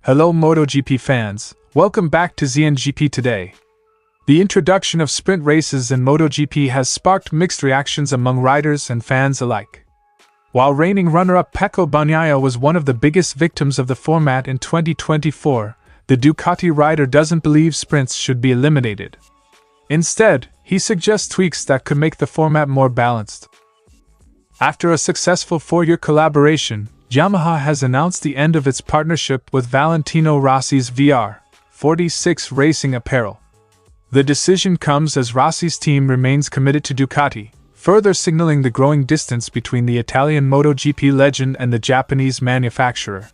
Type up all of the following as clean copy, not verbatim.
Hello MotoGP fans, welcome back to ZNGP Today. The introduction of sprint races in MotoGP has sparked mixed reactions among riders and fans alike. While reigning runner-up Pecco Bagnaia was one of the biggest victims of the format in 2024, the Ducati rider doesn't believe sprints should be eliminated. Instead, he suggests tweaks that could make the format more balanced. After a successful 4-year collaboration, Yamaha has announced the end of its partnership with Valentino Rossi's VR46 Racing Apparel. The decision comes as Rossi's team remains committed to Ducati, further signaling the growing distance between the Italian MotoGP legend and the Japanese manufacturer.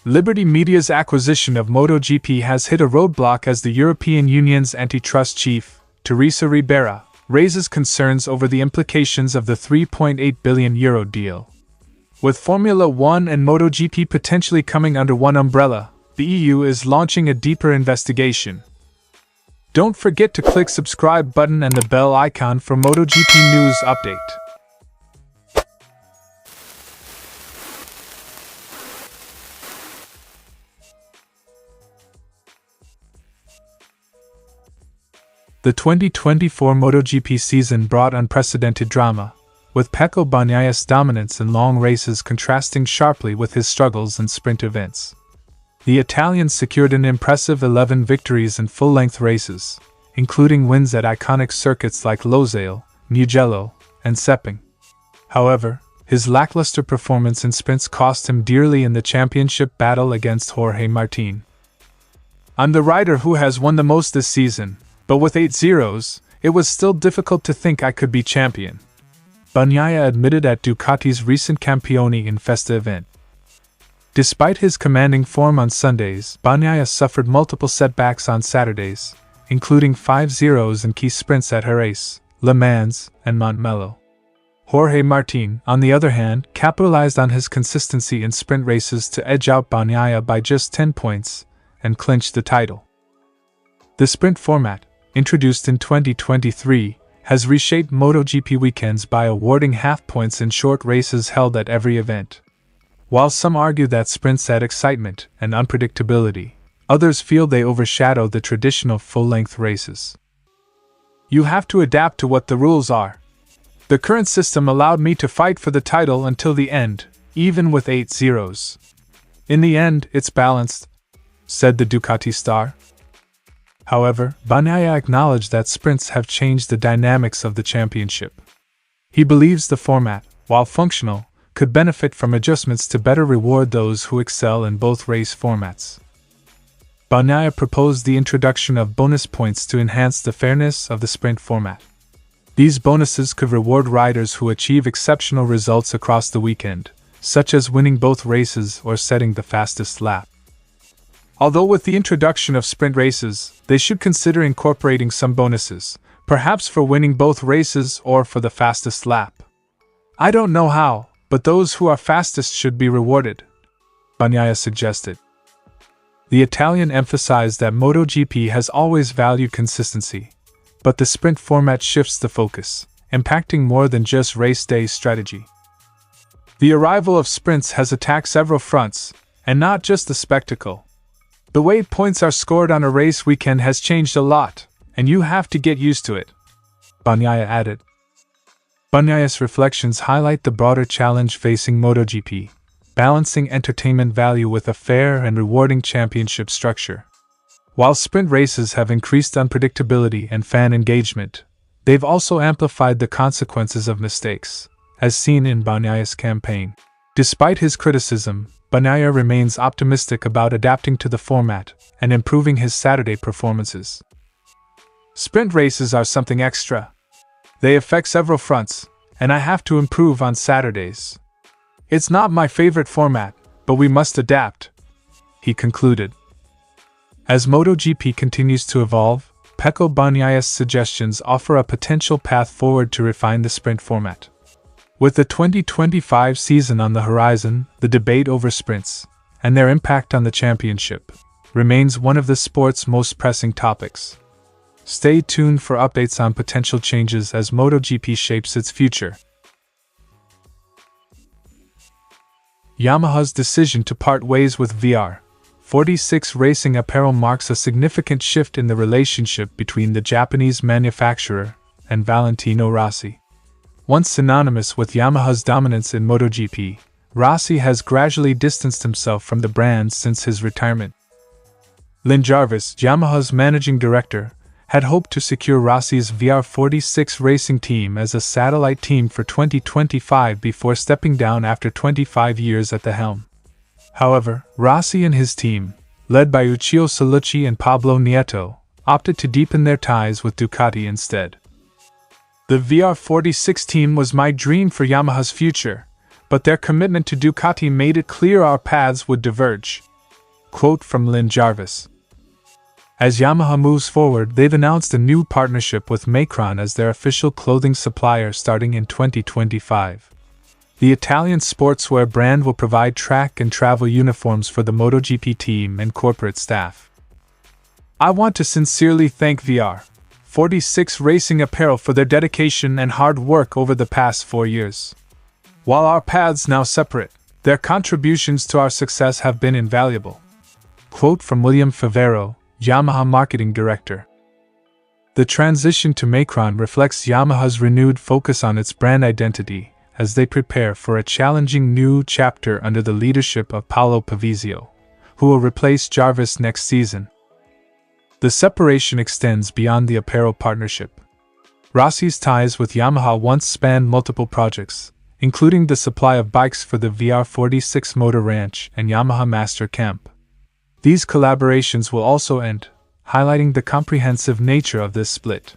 Liberty Media's acquisition of MotoGP has hit a roadblock as the European Union's antitrust chief, Teresa Ribera, raises concerns over the implications of the €3.8 billion deal. With Formula One and MotoGP potentially coming under one umbrella, the EU is launching a deeper investigation. Don't forget to click subscribe button and the bell icon for MotoGP news update. The 2024 MotoGP season brought unprecedented drama, with Pecco Bagnaia's dominance in long races contrasting sharply with his struggles in sprint events. The Italian secured an impressive 11 victories in full-length races, including wins at iconic circuits like Losail, Mugello, and Sepang. However, his lackluster performance in sprints cost him dearly in the championship battle against Jorge Martin. "I'm the rider who has won the most this season, but with 8 zeros, it was still difficult to think I could be champion," Bagnaia admitted at Ducati's recent Campioni in Festa event. Despite his commanding form on Sundays, Bagnaia suffered multiple setbacks on Saturdays, including 5 zeros in key sprints at Jerez, Le Mans, and Montmello. Jorge Martin, on the other hand, capitalized on his consistency in sprint races to edge out Bagnaia by just 10 points and clinch the title. The sprint format, introduced in 2023, has reshaped MotoGP weekends by awarding half points in short races held at every event. While some argue that sprints add excitement and unpredictability, others feel they overshadow the traditional full-length races. "You have to adapt to what the rules are. The current system allowed me to fight for the title until the end, even with 8 zeros. In the end, it's balanced," said the Ducati star. However, Bagnaia acknowledged that sprints have changed the dynamics of the championship. He believes the format, while functional, could benefit from adjustments to better reward those who excel in both race formats. Bagnaia proposed the introduction of bonus points to enhance the fairness of the sprint format. These bonuses could reward riders who achieve exceptional results across the weekend, such as winning both races or setting the fastest lap. Although with the introduction of sprint races, they should consider incorporating some bonuses, perhaps for winning both races or for the fastest lap. "I don't know how, but those who are fastest should be rewarded," Bagnaia suggested. The Italian emphasized that MotoGP has always valued consistency, but the sprint format shifts the focus, impacting more than just race day strategy. "The arrival of sprints has attacked several fronts, and not just the spectacle. The way points are scored on a race weekend has changed a lot, and you have to get used to it," Bagnaia added. Bagnaia's reflections highlight the broader challenge facing MotoGP, balancing entertainment value with a fair and rewarding championship structure. While sprint races have increased unpredictability and fan engagement, they've also amplified the consequences of mistakes, as seen in Bagnaia's campaign. Despite his criticism, Bagnaia remains optimistic about adapting to the format and improving his Saturday performances. "Sprint races are something extra. They affect several fronts, and I have to improve on Saturdays. It's not my favorite format, but we must adapt," he concluded. As MotoGP continues to evolve, Pecco Bagnaia's suggestions offer a potential path forward to refine the sprint format. With the 2025 season on the horizon, the debate over sprints, and their impact on the championship, remains one of the sport's most pressing topics. Stay tuned for updates on potential changes as MotoGP shapes its future. Yamaha's decision to part ways with VR46 VR46 Racing Apparel marks a significant shift in the relationship between the Japanese manufacturer and Valentino Rossi. Once synonymous with Yamaha's dominance in MotoGP, Rossi has gradually distanced himself from the brand since his retirement. Lynn Jarvis, Yamaha's managing director, had hoped to secure Rossi's VR46 racing team as a satellite team for 2025 before stepping down after 25 years at the helm. However, Rossi and his team, led by Uccio Solucci and Pablo Nieto, opted to deepen their ties with Ducati instead. The VR46 team was my dream for Yamaha's future, but their commitment to Ducati made it clear our paths would diverge. Quote from Lynn Jarvis. As Yamaha moves forward, they've announced a new partnership with Macron as their official clothing supplier starting in 2025. The Italian sportswear brand will provide track and travel uniforms for the MotoGP team and corporate staff. I want to sincerely thank VR46 Racing Apparel for their dedication and hard work over the past 4 years. While our paths now separate, their contributions to our success have been invaluable. Quote from William Favero, Yamaha Marketing Director. The transition to Macron reflects Yamaha's renewed focus on its brand identity as they prepare for a challenging new chapter under the leadership of Paolo Pavizio, who will replace Jarvis next season. The separation extends beyond the apparel partnership. Rossi's ties with Yamaha once spanned multiple projects, including the supply of bikes for the VR46 Motor Ranch and Yamaha Master Camp. These collaborations will also end, highlighting the comprehensive nature of this split.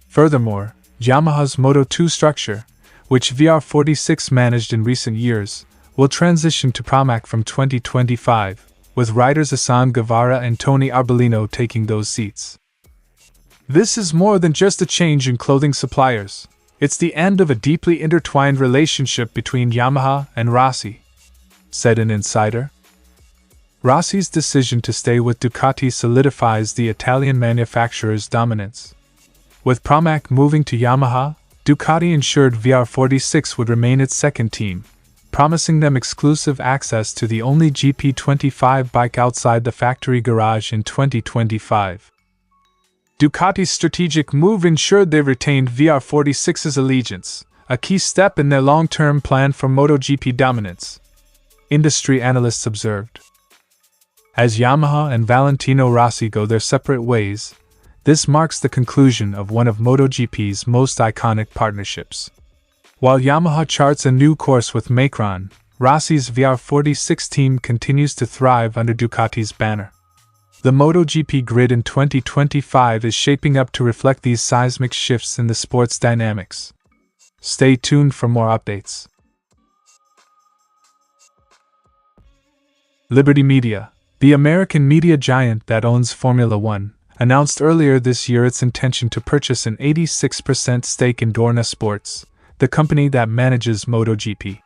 Furthermore, Yamaha's Moto2 structure, which VR46 managed in recent years, will transition to Pramac from 2025, with riders Hassan Guevara and Tony Arbolino taking those seats. This is more than just a change in clothing suppliers. It's the end of a deeply intertwined relationship between Yamaha and Rossi, said an insider. Rossi's decision to stay with Ducati solidifies the Italian manufacturer's dominance. With Pramac moving to Yamaha, Ducati ensured VR46 would remain its second team, promising them exclusive access to the only GP25 bike outside the factory garage in 2025. Ducati's strategic move ensured they retained VR46's allegiance, a key step in their long-term plan for MotoGP dominance, industry analysts observed. As Yamaha and Valentino Rossi go their separate ways, this marks the conclusion of one of MotoGP's most iconic partnerships. While Yamaha charts a new course with Macron, Rossi's VR46 team continues to thrive under Ducati's banner. The MotoGP grid in 2025 is shaping up to reflect these seismic shifts in the sport's dynamics. Stay tuned for more updates. Liberty Media, the American media giant that owns Formula One, announced earlier this year its intention to purchase an 86% stake in Dorna Sports, the company that manages MotoGP.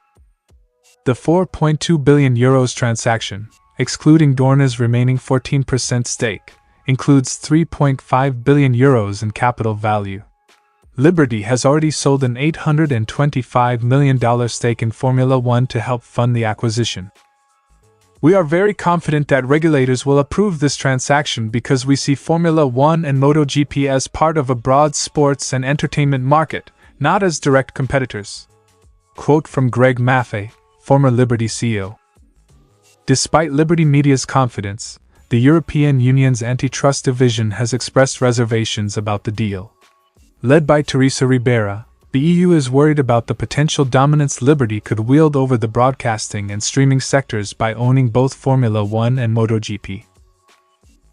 The €4.2 billion transaction, excluding Dorna's remaining 14% stake, includes €3.5 billion in capital value. Liberty has already sold an $825 million stake in Formula One to help fund the acquisition. We are very confident that regulators will approve this transaction because we see Formula One and MotoGP as part of a broad sports and entertainment market, not as direct competitors. Quote from Greg Maffei, former Liberty CEO. Despite Liberty Media's confidence, the European Union's antitrust division has expressed reservations about the deal. Led by Teresa Ribera, the EU is worried about the potential dominance Liberty could wield over the broadcasting and streaming sectors by owning both Formula One and MotoGP.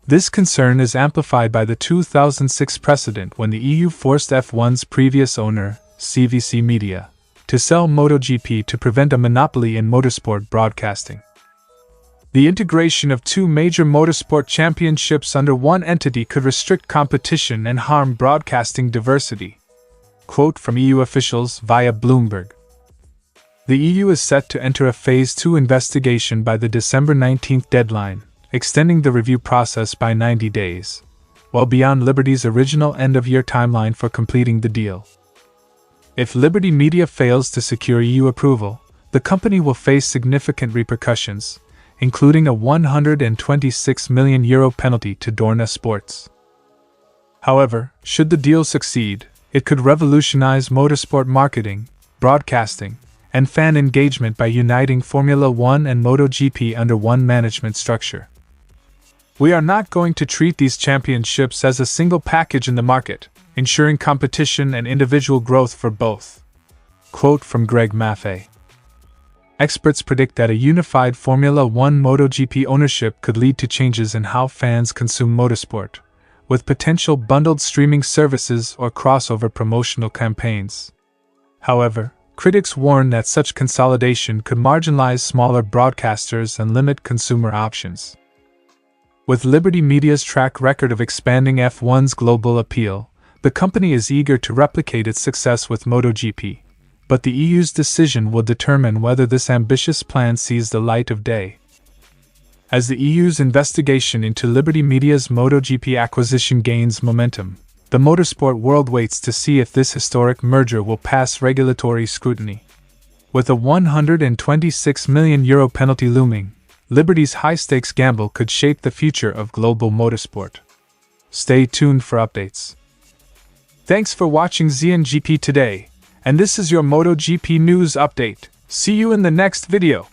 This concern is amplified by the 2006 precedent when the EU forced F1's previous owner, CVC Media, to sell MotoGP to prevent a monopoly in motorsport broadcasting. The integration of two major motorsport championships under one entity could restrict competition and harm broadcasting diversity. Quote from EU officials via Bloomberg. The EU is set to enter a Phase 2 investigation by the December 19 deadline, extending the review process by 90 days, well beyond Liberty's original end-of-year timeline for completing the deal. If Liberty Media fails to secure EU approval, the company will face significant repercussions, including a €126 million penalty to Dorna Sports. However, should the deal succeed, it could revolutionize motorsport marketing, broadcasting, and fan engagement by uniting Formula One and MotoGP under one management structure. We are not going to treat these championships as a single package in the market, ensuring competition and individual growth for both. Quote from Greg Maffei. Experts predict that a unified Formula One MotoGP ownership could lead to changes in how fans consume motorsport, with potential bundled streaming services or crossover promotional campaigns. However, critics warn that such consolidation could marginalize smaller broadcasters and limit consumer options. With Liberty Media's track record of expanding F1's global appeal, the company is eager to replicate its success with MotoGP, but the EU's decision will determine whether this ambitious plan sees the light of day. As the EU's investigation into Liberty Media's MotoGP acquisition gains momentum, the motorsport world waits to see if this historic merger will pass regulatory scrutiny. With a €126 million penalty looming, Liberty's high-stakes gamble could shape the future of global motorsport. Stay tuned for updates. Thanks for watching ZNGP Today, and this is your MotoGP news update. See you in the next video.